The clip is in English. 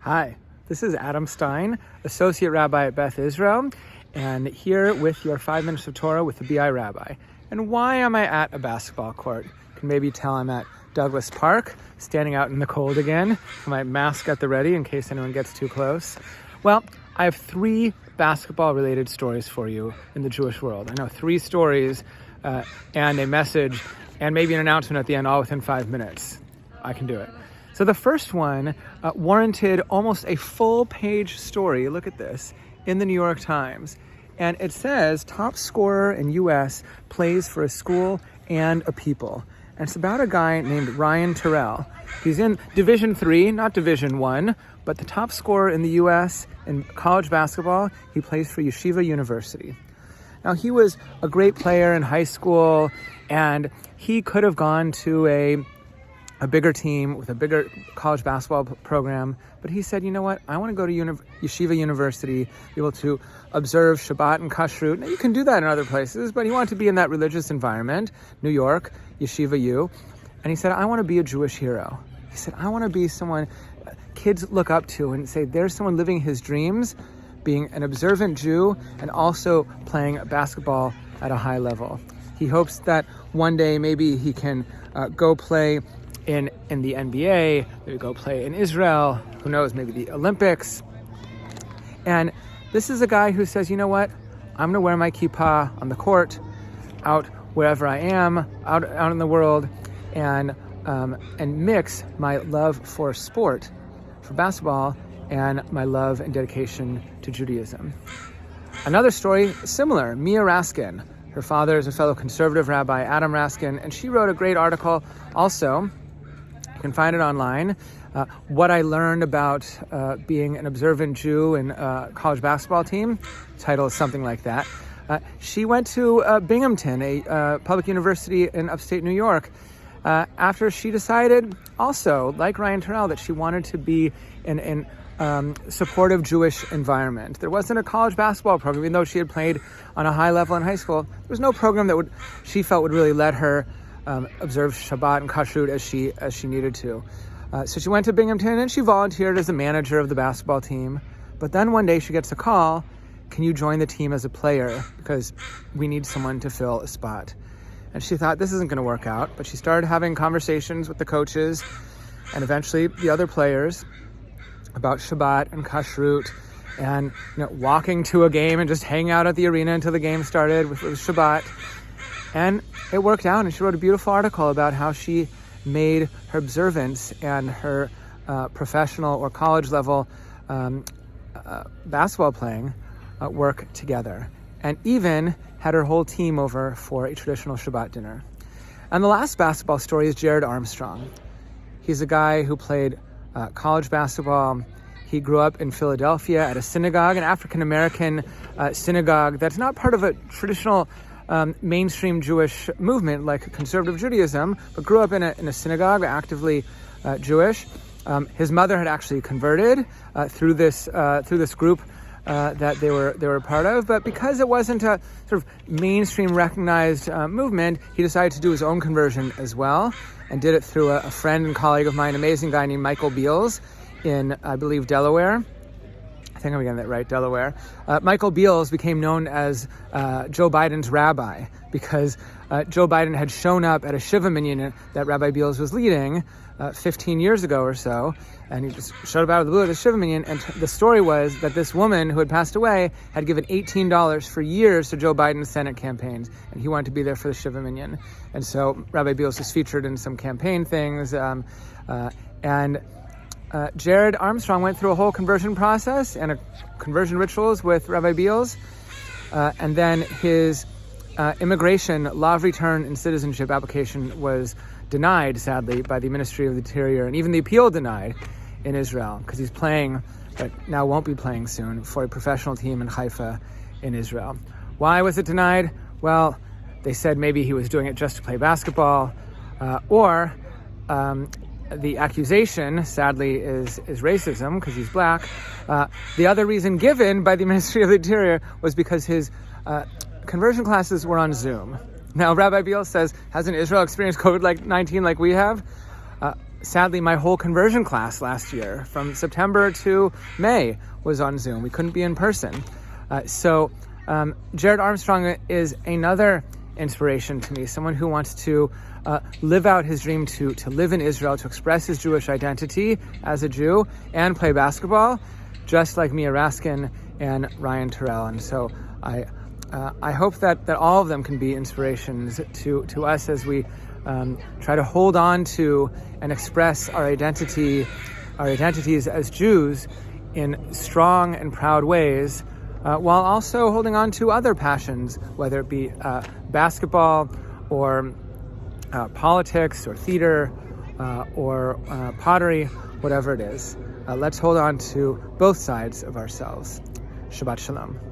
Hi, this is Adam Stein, Associate Rabbi at Beth Israel, and here with your 5 Minutes of Torah with the BI Rabbi. And why am I at a basketball court? You can maybe tell I'm at Douglas Park, standing out in the cold again, my mask at the ready in case anyone gets too close. Well, I have 3 basketball-related stories for you in the Jewish world. I know 3 stories and a message and maybe an announcement at the end, all within 5 minutes. I can do it. So the first one warranted almost a full-page story, look at this, in the New York Times. And it says, top scorer in U.S. plays for a school and a people. And it's about a guy named Ryan Terrell. He's in Division III, not Division I, but the top scorer in the U.S. in college basketball. He plays for Yeshiva University. Now, he was a great player in high school, and he could have gone to a bigger team with a bigger college basketball program. But he said, you know what, I want to go to Yeshiva University, be able to observe Shabbat and Kashrut. Now, you can do that in other places, but he wanted to be in that religious environment, New York, Yeshiva U. And he said, I want to be a Jewish hero. He said, I want to be someone kids look up to and say, there's someone living his dreams, being an observant Jew, and also playing basketball at a high level. He hopes that one day maybe he can go play in the NBA, maybe go play in Israel, who knows, maybe the Olympics. And this is a guy who says, you know what, I'm going to wear my kippah on the court, out wherever I am, out in the world, and mix my love for sport, for basketball, and my love and dedication to Judaism. Another story, similar, Mia Raskin. Her father is a fellow conservative rabbi, Adam Raskin, and she wrote a great article also. You can find it online. What I learned about being an observant Jew in a college basketball team. Title is something like that. She went to Binghamton, a public university in upstate New York, after she decided also, like Ryan Terrell, that she wanted to be in supportive Jewish environment. There wasn't a college basketball program, even though she had played on a high level in high school. There was no program that she felt would really let her observe Shabbat and Kashrut as she needed to. So she went to Binghamton and she volunteered as a manager of the basketball team. But then one day she gets a call, can you join the team as a player? Because we need someone to fill a spot. And she thought, this isn't going to work out. But she started having conversations with the coaches and eventually the other players about Shabbat and Kashrut, and walking to a game and just hang out at the arena until the game started with Shabbat. And it worked out, and she wrote a beautiful article about how she made her observance and her professional or college level basketball playing work together, and even had her whole team over for a traditional Shabbat dinner. And the last basketball story is Jared Armstrong. He's a guy who played college basketball. He grew up in Philadelphia at a synagogue, an African-American synagogue that's not part of a traditional mainstream Jewish movement like conservative Judaism, but grew up in a synagogue, actively Jewish. His mother had actually converted through this group that they were part of, but because it wasn't a sort of mainstream recognized movement, he decided to do his own conversion as well, and did it through a friend and colleague of mine, an amazing guy named Michael Beals in, I believe, Delaware. I think I'm getting that right, Delaware. Michael Beals became known as Joe Biden's rabbi because Joe Biden had shown up at a Shiva minyan that Rabbi Beals was leading 15 years ago or so, and he just showed up out of the blue at the Shiva minyan, and the story was that this woman who had passed away had given $18 for years to Joe Biden's Senate campaigns, and he wanted to be there for the Shiva minyan. And so Rabbi Beals was featured in some campaign things, Jared Armstrong went through a whole conversion process and conversion rituals with Rabbi Beals, and then his immigration, law of return, and citizenship application was denied, sadly, by the Ministry of the Interior, and even the appeal denied in Israel, because he's playing, but now won't be playing soon, for a professional team in Haifa in Israel. Why was it denied? Well, they said maybe he was doing it just to play basketball, or the accusation, sadly, is racism because he's black. The other reason given by the Ministry of the Interior was because his conversion classes were on Zoom. Now, Rabbi Beals says, hasn't Israel experienced COVID-19 like we have? Sadly, my whole conversion class last year, from September to May, was on Zoom. We couldn't be in person. So Jared Armstrong is another inspiration to me, someone who wants to live out his dream to live in Israel, to express his Jewish identity as a Jew and play basketball, just like Mia Raskin and Ryan Terrell. And so I hope that all of them can be inspirations to us as we try to hold on to and express our identities as Jews in strong and proud ways, while also holding on to other passions, whether it be basketball or politics or theater or pottery, whatever it is. Let's hold on to both sides of ourselves. Shabbat Shalom.